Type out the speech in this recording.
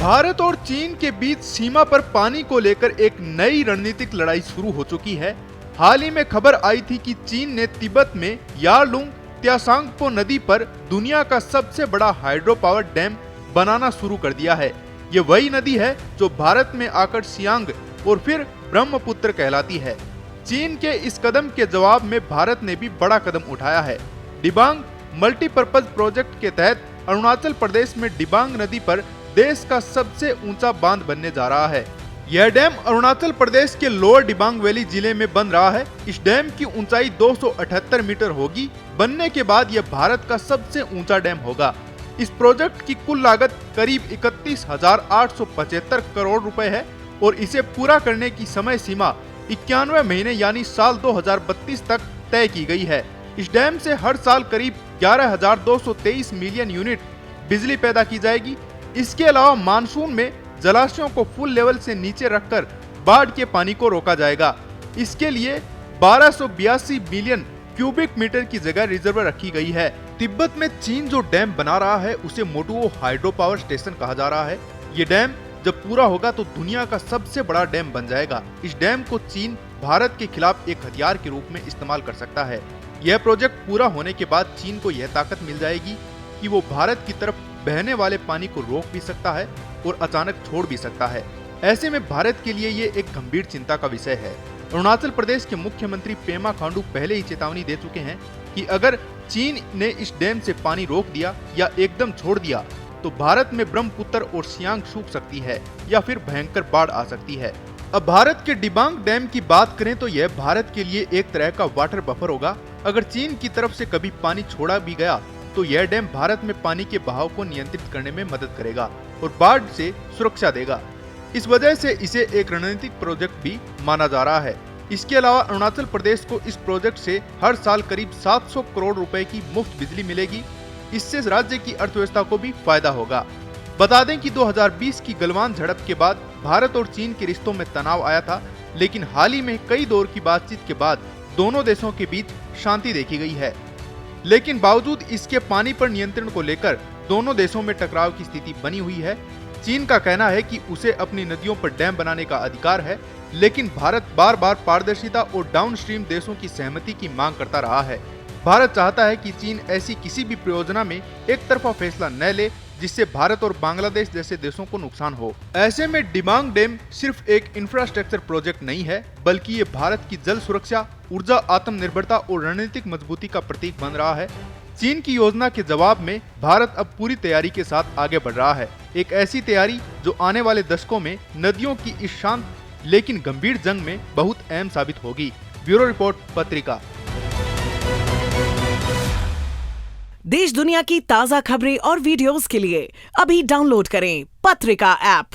भारत और चीन के बीच सीमा पर पानी को लेकर एक नई रणनीतिक लड़ाई शुरू हो चुकी है। हाल ही में खबर आई थी कि चीन ने तिब्बत में यारलुंग त्सांगपो नदी पर दुनिया का सबसे बड़ा हाइड्रो पावर डैम बनाना शुरू कर दिया है। ये वही नदी है जो भारत में आकर सियांग और फिर ब्रह्मपुत्र कहलाती है। चीन के इस कदम के जवाब में भारत ने भी बड़ा कदम उठाया है। डिबांग मल्टीपर्पज प्रोजेक्ट के तहत अरुणाचल प्रदेश में डिबांग नदी पर देश का सबसे ऊंचा बांध बनने जा रहा है। यह डैम अरुणाचल प्रदेश के लोअर डिबांग वैली जिले में बन रहा है। इस डैम की ऊंचाई 278 मीटर होगी। बनने के बाद यह भारत का सबसे ऊंचा डैम होगा। इस प्रोजेक्ट की कुल लागत करीब 31,875 करोड़ रुपए है और इसे पूरा करने की समय सीमा 91 महीने यानी साल 2032 तक तय की गई है। इस डैम से हर साल करीब 11,223 मिलियन यूनिट बिजली पैदा की जाएगी। इसके अलावा मानसून में जलाशयों को फुल लेवल से नीचे रखकर बाढ़ के पानी को रोका जाएगा। इसके लिए 1282 बिलियन क्यूबिक मीटर की जगह रिजर्व रखी गई है। तिब्बत में चीन जो डैम बना रहा है उसे मोटुओ हाइड्रो पावर स्टेशन कहा जा रहा है। ये डैम जब पूरा होगा तो दुनिया का सबसे बड़ा डैम बन जाएगा। इस डैम को चीन भारत के खिलाफ एक हथियार के रूप में इस्तेमाल कर सकता है। यह प्रोजेक्ट पूरा होने के बाद चीन को यह ताकत मिल जाएगी कि वो भारत की तरफ बहने वाले पानी को रोक भी सकता है और अचानक छोड़ भी सकता है। ऐसे में भारत के लिए ये एक गंभीर चिंता का विषय है। अरुणाचल प्रदेश के मुख्यमंत्री पेमा खांडू पहले ही चेतावनी दे चुके हैं कि अगर चीन ने इस डैम से पानी रोक दिया या एकदम छोड़ दिया तो भारत में ब्रह्मपुत्र और सियांग सूख सकती है या फिर भयंकर बाढ़ आ सकती है। अब भारत के डिबांग डैम की बात करें तो यह भारत के लिए एक तरह का वाटर बफर होगा। अगर चीन की तरफ से कभी पानी छोड़ा भी गया तो यह डैम भारत में पानी के बहाव को नियंत्रित करने में मदद करेगा और बाढ़ से सुरक्षा देगा। इस वजह से इसे एक रणनीतिक प्रोजेक्ट भी माना जा रहा है। इसके अलावा अरुणाचल प्रदेश को इस प्रोजेक्ट से हर साल करीब 700 करोड़ रुपए की मुफ्त बिजली मिलेगी। इससे राज्य की अर्थव्यवस्था को भी फायदा होगा। बता दें कि 2020 की गलवान झड़प के बाद भारत और चीन के रिश्तों में तनाव आया था, लेकिन हाल ही में कई दौर की बातचीत के बाद दोनों देशों के बीच शांति देखी गई है। लेकिन बावजूद इसके पानी पर नियंत्रण को लेकर दोनों देशों में टकराव की स्थिति बनी हुई है। चीन का कहना है कि उसे अपनी नदियों पर डैम बनाने का अधिकार है, लेकिन भारत बार बार पारदर्शिता और डाउनस्ट्रीम देशों की सहमति की मांग करता रहा है। भारत चाहता है कि चीन ऐसी किसी भी परियोजना में एक तरफा फैसला न ले जिससे भारत और बांग्लादेश जैसे देशों को नुकसान हो। ऐसे में डिबांग डैम सिर्फ एक इंफ्रास्ट्रक्चर प्रोजेक्ट नहीं है, बल्कि ये भारत की जल सुरक्षा, ऊर्जा, आत्मनिर्भरता और रणनीतिक मजबूती का प्रतीक बन रहा है। चीन की योजना के जवाब में भारत अब पूरी तैयारी के साथ आगे बढ़ रहा है। एक ऐसी तैयारी जो आने वाले दशकों में नदियों की इस शांत लेकिन गंभीर जंग में बहुत अहम साबित होगी। ब्यूरो रिपोर्ट, पत्रिका। देश दुनिया की ताजा खबरें और वीडियोस के लिए अभी डाउनलोड करें पत्रिका ऐप।